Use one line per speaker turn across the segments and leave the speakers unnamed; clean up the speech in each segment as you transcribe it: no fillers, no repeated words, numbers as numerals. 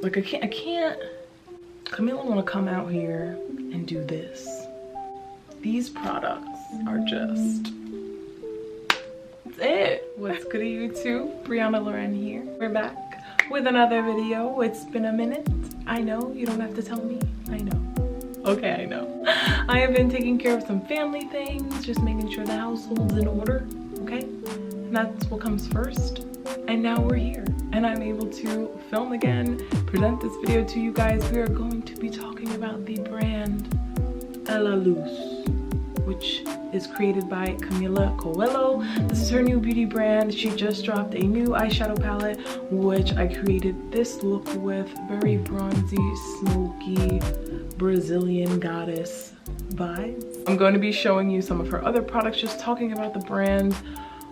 Like, I can't. Camila wanna come out here and do this. These products are just, that's it. What's good, YouTube? BrianaLorenn here. We're back with another video. It's been a minute. I know, you don't have to tell me. I know. Okay, I know. I have been taking care of some family things, just making sure the household's in order, okay? And that's what comes first. And now we're here, and I'm able to film again, present this video to you guys. We are going to be talking about the brand Elaluz, which is created by Camila Coehlo. This is her new beauty brand. She just dropped a new eyeshadow palette, which I created this look with. Very bronzy, smoky, Brazilian goddess vibes. I'm going to be showing you some of her other products, just talking about the brand,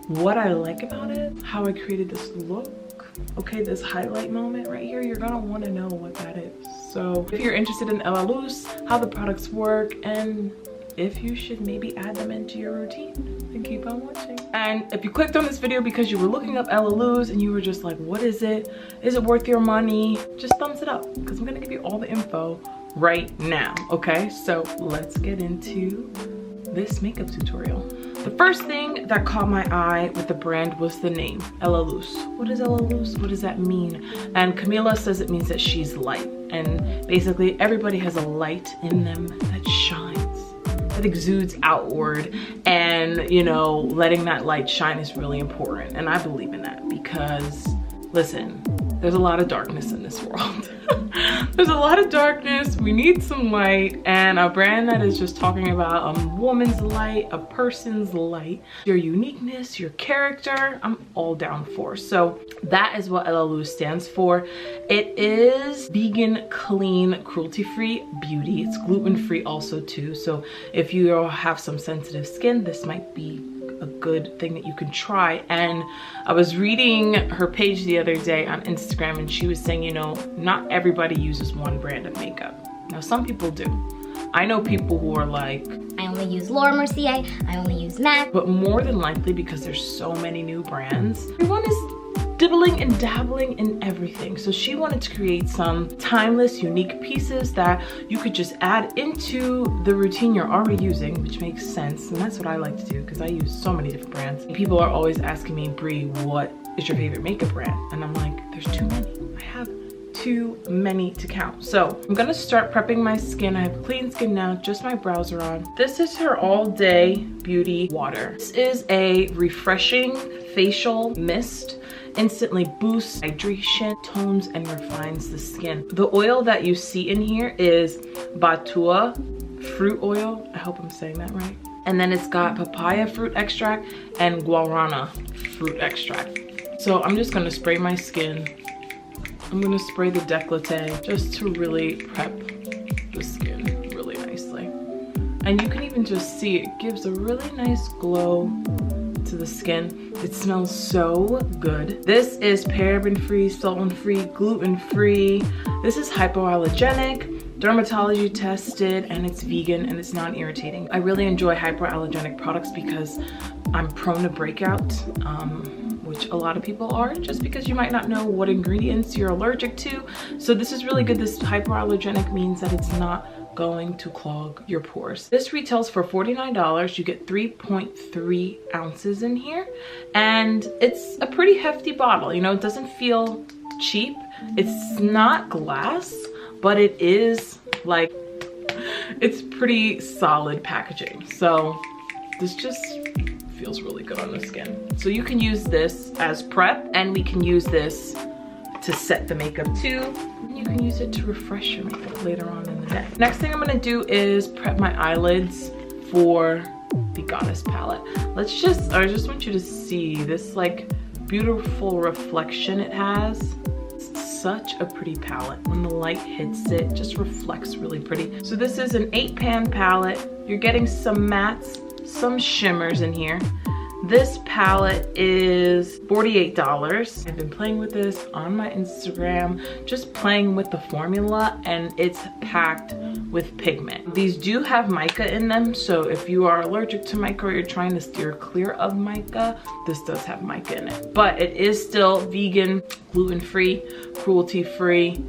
what I like about it, how I created this look. Okay, this highlight moment right here, you're gonna want to know what that is. So if you're interested in Elaluz, how the products work, and if you should maybe add them into your routine, then keep on watching. And if you clicked on this video because you were looking up Elaluz and you were just like, what is it? Is it worth your money? Just thumbs it up, because I'm gonna give you all the info right now. Okay, so let's get into this makeup tutorial. The first thing that caught my eye with the brand was the name, Elaluz. What is Elaluz? What does that mean? And Camila says it means that she's light. And basically everybody has a light in them that shines, that exudes outward. And you know, letting that light shine is really important. And I believe in that because, listen, there's a lot of darkness in this world. There's a lot of darkness. We need some light, and a brand that is just talking about a woman's light, a person's light, your uniqueness, your character, I'm all down for. So that is what Elaluz stands for. It is vegan, clean, cruelty-free beauty. It's gluten-free also too. So if you have some sensitive skin, this might be a good thing that you can try. And I was reading her page the other day on Instagram, and she was saying, you know, not everybody uses one brand of makeup. Now some people do. I know people who are like,
I only use Laura Mercier, I only use MAC.
But more than likely, because there's so many new brands, everyone is dibbling and dabbling in everything. So she wanted to create some timeless, unique pieces that you could just add into the routine you're already using, which makes sense. And that's what I like to do because I use so many different brands. People are always asking me, Bri, what is your favorite makeup brand? And I'm like, there's too many. I have too many to count. So I'm gonna start prepping my skin. I have clean skin now, just my brows are on. This is her all day beauty water. This is a refreshing facial mist. Instantly boosts hydration, tones, and refines the skin. The oil that you see in here is Batua fruit oil. I hope I'm saying that right. And then it's got papaya fruit extract and guarana fruit extract. So I'm just gonna spray my skin. I'm gonna spray the décolleté just to really prep the skin really nicely. And you can even just see it gives a really nice glow to the skin. It smells so good. This is paraben-free, salt-free, gluten-free. This is hypoallergenic, dermatology tested, and it's vegan and it's non-irritating. I really enjoy hypoallergenic products because I'm prone to breakout, which a lot of people are, just because you might not know what ingredients you're allergic to. So this is really good. This hypoallergenic means that it's not going to clog your pores. This retails for $49. You get 3.3 ounces in here, and it's a pretty hefty bottle. You know, it doesn't feel cheap. It's not glass, but it is like, it's pretty solid packaging. So this just feels really good on the skin. So you can use this as prep, and we can use this to set the makeup too. And you can use it to refresh your makeup later on in the day. Next thing I'm gonna do is prep my eyelids for the Goddess palette. I just want you to see this like beautiful reflection it has. It's such a pretty palette. When the light hits it, just reflects really pretty. So this is an 8-pan palette. You're getting some mattes, some shimmers in here. This palette is $48. I've been playing with this on my Instagram, just playing with the formula, and it's packed with pigment. These do have mica in them, so if you are allergic to mica or you're trying to steer clear of mica, this does have mica in it. But it is still vegan, gluten-free, cruelty-free,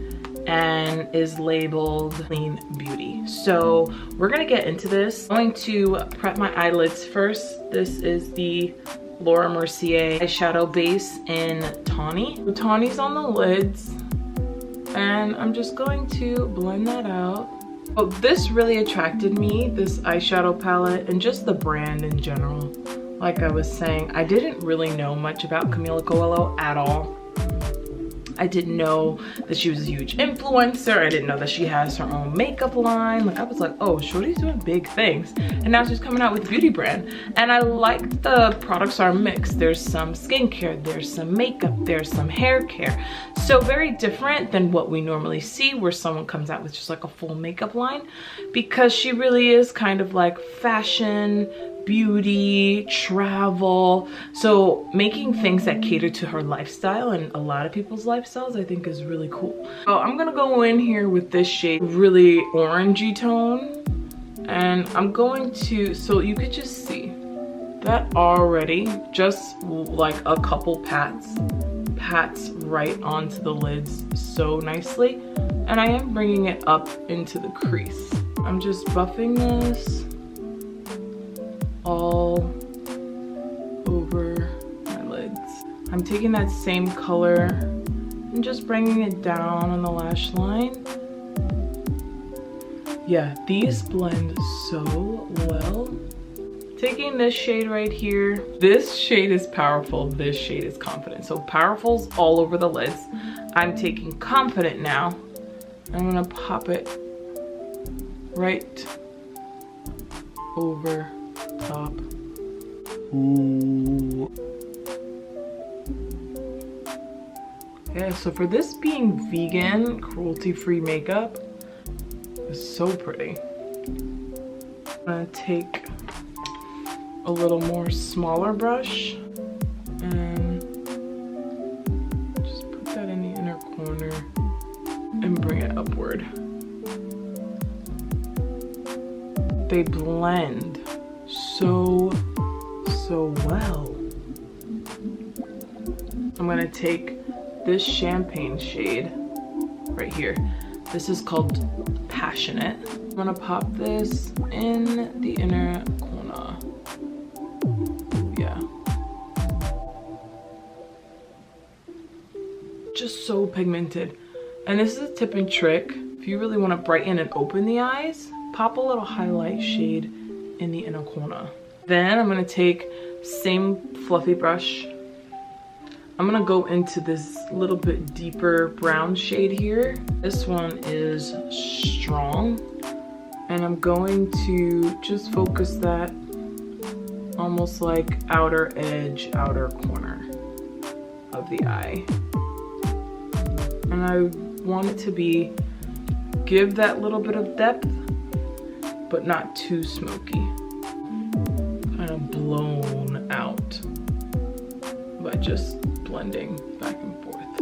and is labeled Clean Beauty. So we're gonna get into this. I'm going to prep my eyelids first. This is the Laura Mercier eyeshadow base in Tawny. The Tawny's on the lids, and I'm just going to blend that out. Oh, this really attracted me, this eyeshadow palette, and just the brand in general. Like I was saying, I didn't really know much about Camila Coehlo at all. I didn't know that she was a huge influencer. I didn't know that she has her own makeup line. Like, I was like, oh, shorty's doing big things. And now she's coming out with a beauty brand. And I like the products are mixed. There's some skincare, there's some makeup, there's some hair care. So very different than what we normally see where someone comes out with just like a full makeup line, because she really is kind of like fashion, beauty, travel. So making things that cater to her lifestyle and a lot of people's lifestyles, I think is really cool. So I'm gonna go in here with this shade, really orangey tone. And I'm going to, so you could just see that already, just like a couple pats right onto the lids so nicely. And I am bringing it up into the crease. I'm just buffing this all over my lids. I'm taking that same color and just bringing it down on the lash line. Yeah, these blend so well. Taking this shade right here. This shade is powerful, this shade is confident. So powerful's all over the lids. I'm taking confident now. I'm gonna pop it right over top. Ooh. Yeah, so for this being vegan, cruelty-free makeup, it's so pretty. I'm gonna take a little more smaller brush and just put that in the inner corner and bring it upward. They blend so well. I'm gonna take this champagne shade right here. This is called Passionate. I'm gonna pop this in the inner corner. Yeah. Just so pigmented. And this is a tip and trick. If you really want to brighten and open the eyes, pop a little highlight shade in the inner corner. Then I'm gonna take same fluffy brush. I'm gonna go into this little bit deeper brown shade here. This one is Strong. And I'm going to just focus that almost like outer edge, outer corner of the eye. And I want it to give that little bit of depth, but not too smoky. Kind of blown out by just blending back and forth.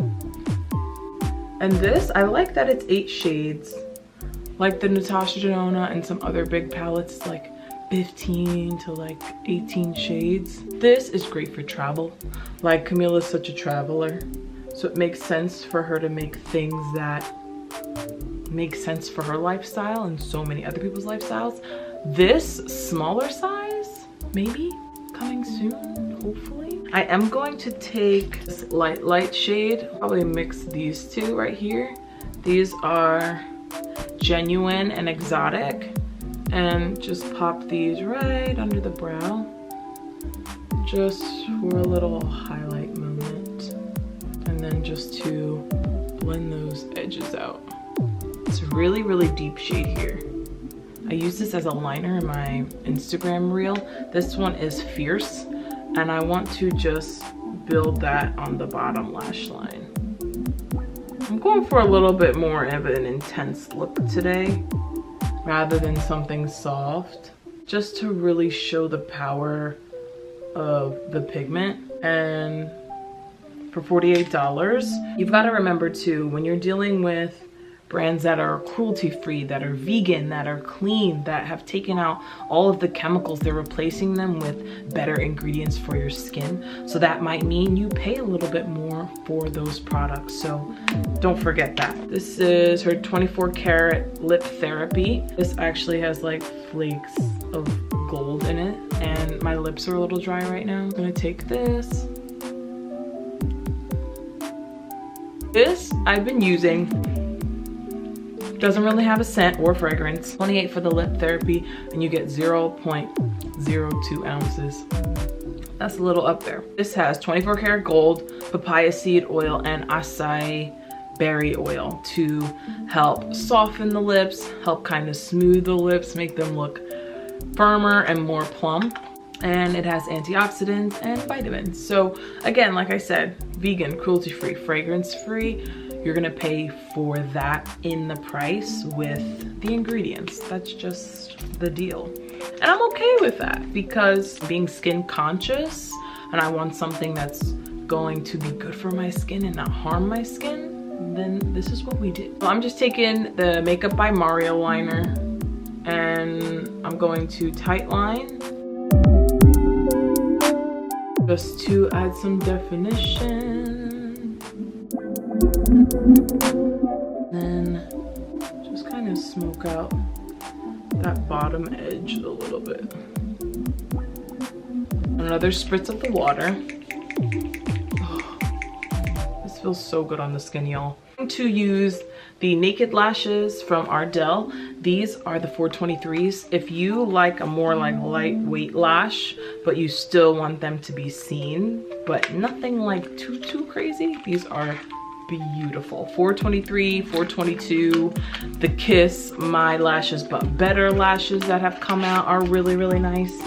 And this, I like that it's 8 shades. Like the Natasha Denona and some other big palettes, it's like 15 to like 18 shades. This is great for travel. Like Camila's such a traveler, so it makes sense for her to make things that make sense for her lifestyle and so many other people's lifestyles. This smaller size, maybe coming soon, hopefully. I am going to take this light shade, probably mix these two right here. These are Genuine and Exotic, and just pop these right under the brow, just for a little highlight moment, and then just to blend those edges out. It's a really, really deep shade here. I use this as a liner in my Instagram reel. This one is Fierce, and I want to just build that on the bottom lash line. I'm going for a little bit more of an intense look today, rather than something soft, just to really show the power of the pigment. And for $48, you've got to remember too, when you're dealing with brands that are cruelty-free, that are vegan, that are clean, that have taken out all of the chemicals. They're replacing them with better ingredients for your skin. So that might mean you pay a little bit more for those products. So don't forget that. This is her 24 karat lip therapy. This actually has like flakes of gold in it, and my lips are a little dry right now. I'm gonna take this. This I've been using. Doesn't really have a scent or fragrance. 28 for the lip therapy, and you get 0.02 ounces. That's a little up there. This has 24 karat gold, papaya seed oil, and acai berry oil to help soften the lips, help kind of smooth the lips, make them look firmer and more plump. And it has antioxidants and vitamins. So again, like I said, vegan, cruelty-free, fragrance-free. You're gonna pay for that in the price with the ingredients. That's just the deal. And I'm okay with that because being skin conscious and I want something that's going to be good for my skin and not harm my skin, then this is what we did. So I'm just taking the Makeup by Mario liner and I'm going to tight line just to add some definition. Then just kind of smoke out that bottom edge a little bit. Another spritz of the water. Oh, this feels so good on the skin, y'all. I'm going to use the Naked Lashes from Ardell. These are the 423s. If you like a more like lightweight lash, but you still want them to be seen, but nothing like too crazy, these are beautiful. 423, 422, the Kiss My Lashes But Better lashes that have come out are really nice.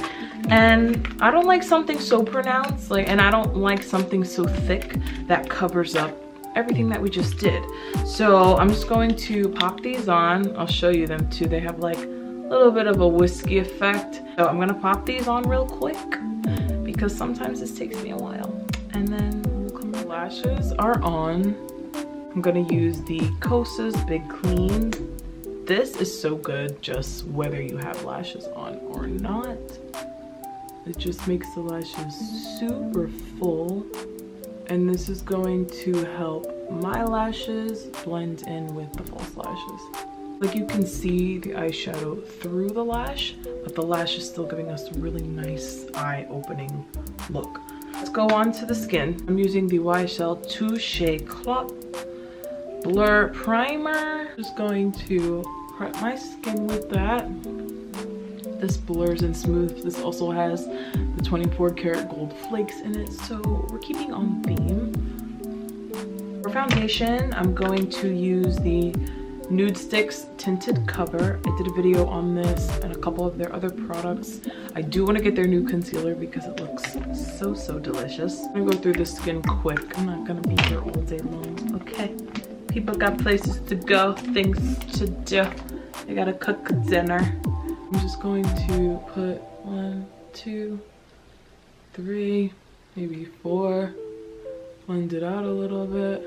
And I don't like something so pronounced, and I don't like something so thick that covers up everything that we just did. So I'm just going to pop these on. I'll show you them too. They have like a little bit of a whiskey effect. So I'm gonna pop these on real quick because sometimes this takes me a while. And then we'll come. The lashes are on. I'm gonna use the Kosas Big Clean. This is so good just whether you have lashes on or not. It just makes the lashes super full. And this is going to help my lashes blend in with the false lashes. Like you can see the eyeshadow through the lash, but the lash is still giving us a really nice eye-opening look. Let's go on to the skin. I'm using the YSL Touche Clop Blur Primer. Just going to prep my skin with that. This blurs and smooths. This also has the 24 karat gold flakes in it, so we're keeping on theme. For foundation, I'm going to use the Nude Sticks Tinted Cover. I did a video on this and a couple of their other products. I do want to get their new concealer because it looks so delicious. I'm gonna go through the skin quick. I'm not gonna be here all day long, okay? People got places to go, things to do. I gotta cook dinner. I'm just going to put 1, 2, 3, maybe 4. Blend it out a little bit.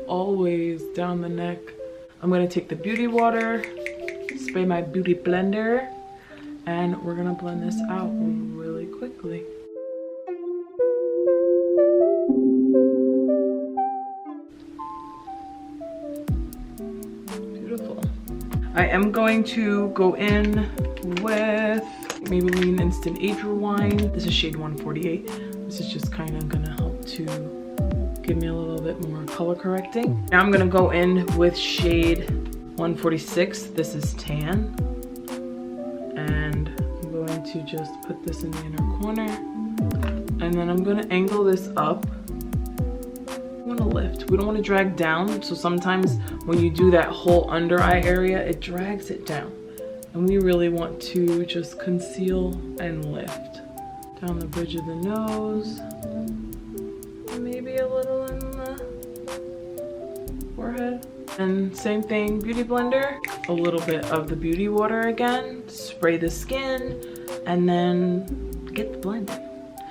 Always down the neck. I'm gonna take the beauty water, spray my beauty blender, and we're gonna blend this out really quickly. Beautiful. I am going to go in with Maybelline Instant Age Rewind. This is shade 148. This is just kind of gonna help to give me a little bit more color correcting. Now I'm gonna go in with shade 146. This is Tan. And I'm going to just put this in the inner corner. And then I'm gonna angle this up. We want to lift. We don't want to drag down. So sometimes when you do that whole under eye area, it drags it down. And we really want to just conceal and lift. Down the bridge of the nose. Maybe a little in the forehead. And same thing, beauty blender. A little bit of the beauty water again. Spray the skin and then get the blend in.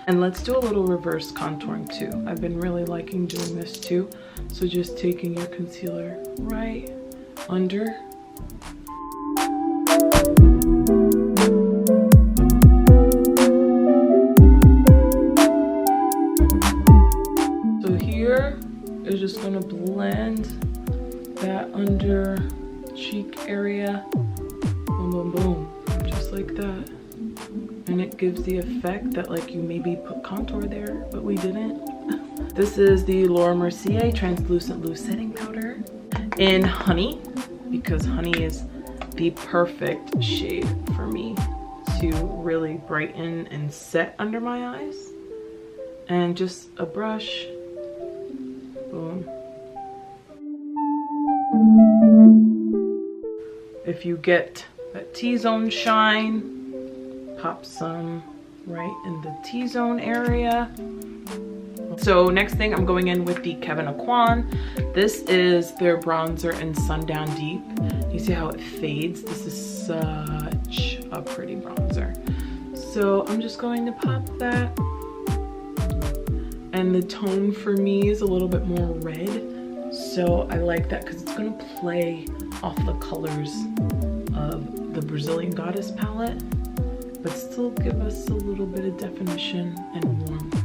And let's do a little reverse contouring too. I've been really liking doing this too. So just taking your concealer right under. So here is just gonna blend that under cheek area. Boom, boom, boom, just like that. And it gives the effect that like you maybe put contour there, but we didn't. This is the Laura Mercier Translucent Loose Setting Powder in Honey, because Honey is the perfect shade for me to really brighten and set under my eyes. And just a brush, boom. If you get that T-zone shine, pop some right in the T-zone area. So next thing, I'm going in with the Kevyn Aucoin. This is their bronzer in Sundown Deep. You see how it fades? This is such a pretty bronzer. So I'm just going to pop that. And the tone for me is a little bit more red. So I like that because it's gonna play off the colors of the Brazilian Goddess palette, but still give us a little bit of definition and warmth.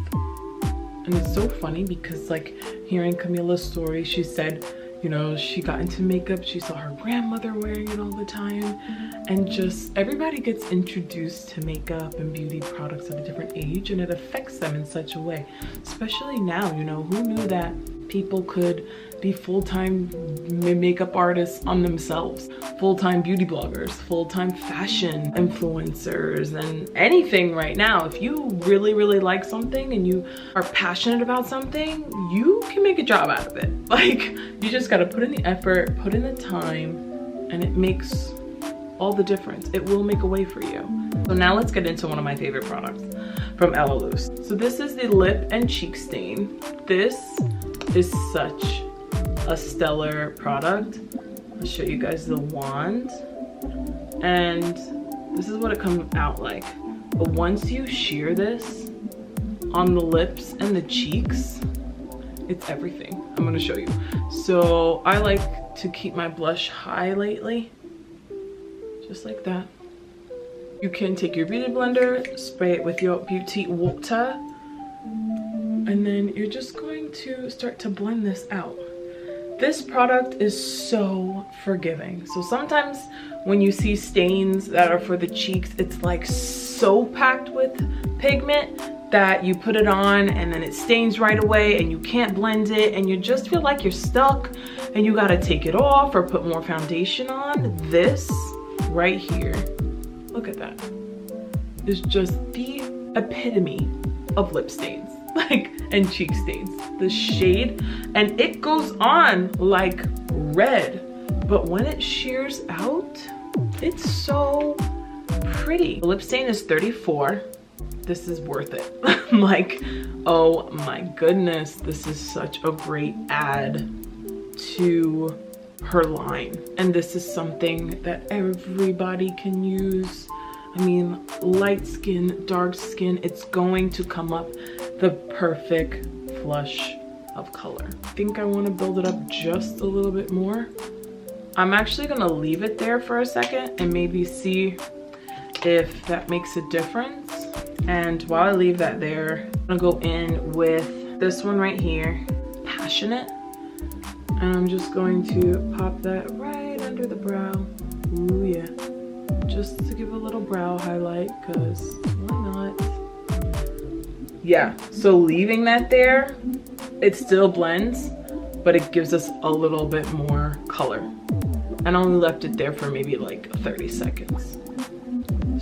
And it's so funny because like hearing Camila's story, she said, you know, she got into makeup, she saw her grandmother wearing it all the time, and just everybody gets introduced to makeup and beauty products at a different age, and it affects them in such a way. Especially now, you know, who knew that people could be full-time makeup artists on themselves, full-time beauty bloggers, full-time fashion influencers, and anything right now. If you really, really like something and you are passionate about something, you can make a job out of it. Like, you just gotta put in the effort, put in the time, and it makes all the difference. It will make a way for you. So now let's get into one of my favorite products from Elaluz. So this is the lip and cheek stain. This is such a stellar product. I'll show you guys the wand, and this is what it comes out like. But once you sheer this on the lips and the cheeks, it's everything. I'm gonna show you. So I like to keep my blush high lately, just like that. You can take your beauty blender, spray it with your beauty water, and then you're just going to start to blend this out. This product is so forgiving. So sometimes when you see stains that are for the cheeks, it's like so packed with pigment that you put it on and then it stains right away and you can't blend it and you just feel like you're stuck and you gotta take it off or put more foundation on. This right here, look at that, is just the epitome of lip stains. Like, and cheek stains. The shade, and it goes on like red, but when it shears out, it's so pretty. The lip stain is 34. This is worth it. Like, oh my goodness, this is such a great add to her line. And this is something that everybody can use. I mean, light skin, dark skin, it's going to come up the perfect flush of color. I think I want to build it up just a little bit more. I'm actually going to leave it there for a second and maybe see if that makes a difference. And while I leave that there, I'm going to go in with this one right here, Passionate. And I'm just going to pop that right under the brow. Ooh yeah. Just to give a little brow highlight, because why not? Yeah, so leaving that there, it still blends, but it gives us a little bit more color. And I only left it there for maybe like 30 seconds.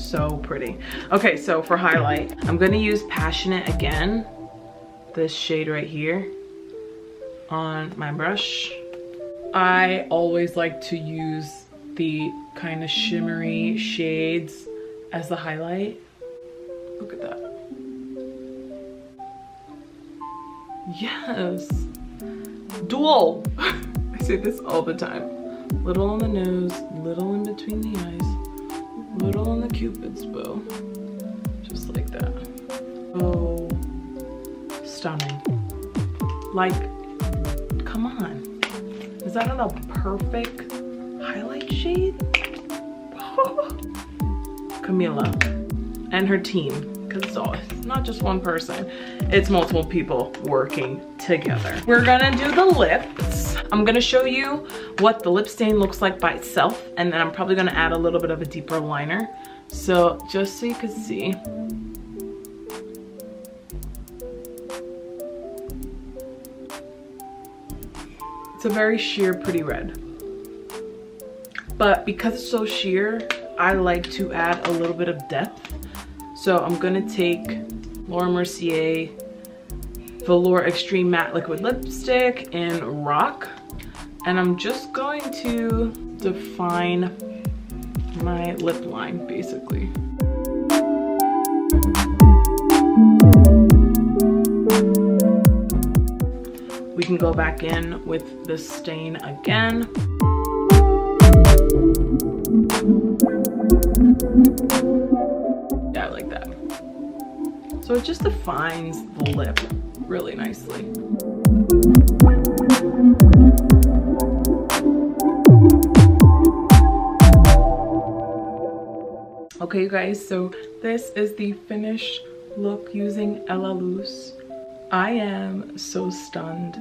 So pretty. Okay, so for highlight, I'm gonna use Passionate again, this shade right here, on my brush. I always like to use the kind of shimmery shades as the highlight. Look at that. Yes, dual. I say this all the time. Little on the nose, little in between the eyes, little on the Cupid's bow, just like that. Oh stunning. Like, come on. Is that not a perfect highlight shade? Camila and her team, because it's not just one person, it's multiple people working together. We're gonna do the lips. I'm gonna show you what the lip stain looks like by itself, and then I'm probably gonna add a little bit of a deeper liner. So just so you can see. It's a very sheer, pretty red. But because it's so sheer, I like to add a little bit of depth. So I'm gonna take Laura Mercier Velour Extreme Matte Liquid Lipstick in Rock. And I'm just going to define my lip line, basically. We can go back in with the stain again. Yeah, I like that. So it just defines the lip really nicely. Okay, you guys, so this is the finished look using Elaluz. I am so stunned.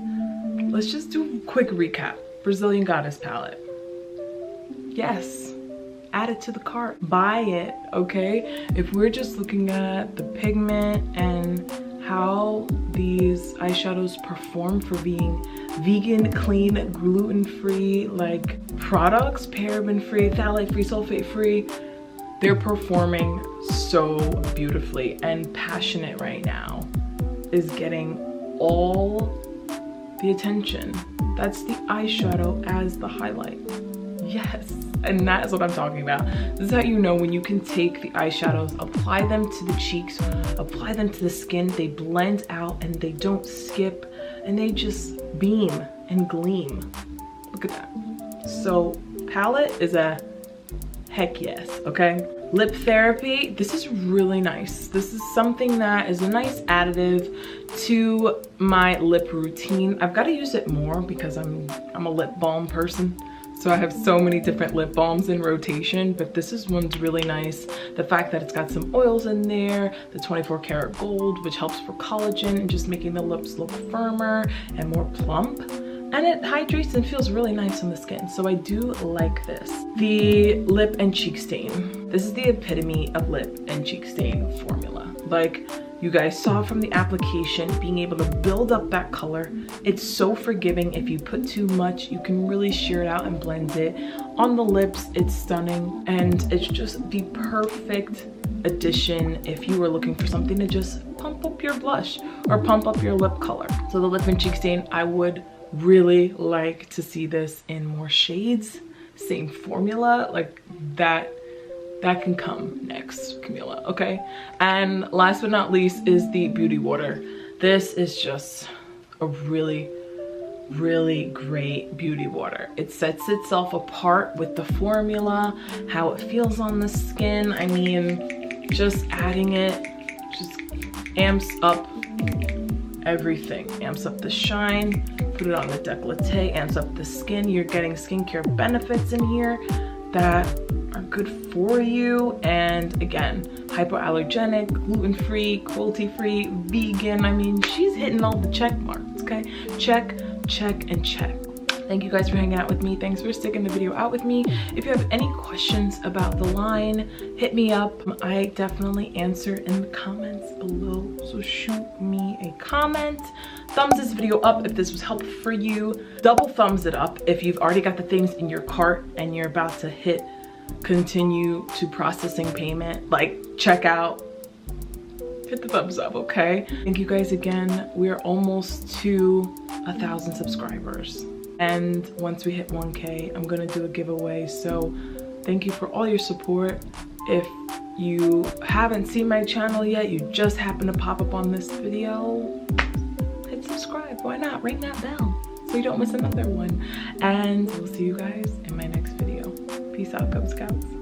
Let's just do a quick recap. Brazilian Goddess palette. Yes, add it to the cart. Buy it, okay? If we're just looking at the pigment and how these eyeshadows perform for being vegan, clean, gluten-free, like products, paraben-free, phthalate-free, sulfate-free, they're performing so beautifully, and Passionate right now is getting all the attention. That's the eyeshadow as the highlight. Yes, and that is what I'm talking about. This is how you know when you can take the eyeshadows, apply them to the cheeks, apply them to the skin, they blend out and they don't skip, and they just beam and gleam. Look at that. So palette is a heck yes, okay? Lip therapy, this is really nice. This is something that is a nice additive to my lip routine. I've got to use it more because I'm a lip balm person. So I have so many different lip balms in rotation, but this is one's really nice. The fact that it's got some oils in there, the 24 karat gold, which helps for collagen and just making the lips look firmer and more plump. And it hydrates and feels really nice on the skin. So I do like this. The lip and cheek stain. This is the epitome of lip and cheek stain formula. Like you guys saw from the application, being able to build up that color. It's so forgiving. If you put too much, you can really shear it out and blend it. On the lips, it's stunning. And it's just the perfect addition if you were looking for something to just pump up your blush or pump up your lip color. So the lip and cheek stain, I would really like to see this in more shades, same formula, like that can come next, Camila, okay? And last but not least is the beauty water. This is just a really, really great beauty water. It sets itself apart with the formula, how it feels on the skin. I mean, just adding it just amps up everything. Amps up the shine, put it on the décolleté, amps up the skin. You're getting skincare benefits in here that are good for you. And again, hypoallergenic, gluten-free, cruelty-free, vegan. I mean, she's hitting all the check marks, okay? Check, check, and check. Thank you guys for hanging out with me. Thanks for sticking the video out with me. If you have any questions about the line, hit me up. I definitely answer in the comments below. So shoot me a comment. Thumbs this video up if this was helpful for you. Double thumbs it up if you've already got the things in your cart and you're about to hit continue to processing payment, like checkout. Hit the thumbs up, okay? Thank you guys again. We're almost to 1,000 subscribers. And once we hit 1K, I'm gonna do a giveaway. So thank you for all your support. If you haven't seen my channel yet, you just happen to pop up on this video, hit subscribe. Why not? Ring that bell so you don't miss another one. And we'll see you guys in my next video. Peace out, Cub Scouts.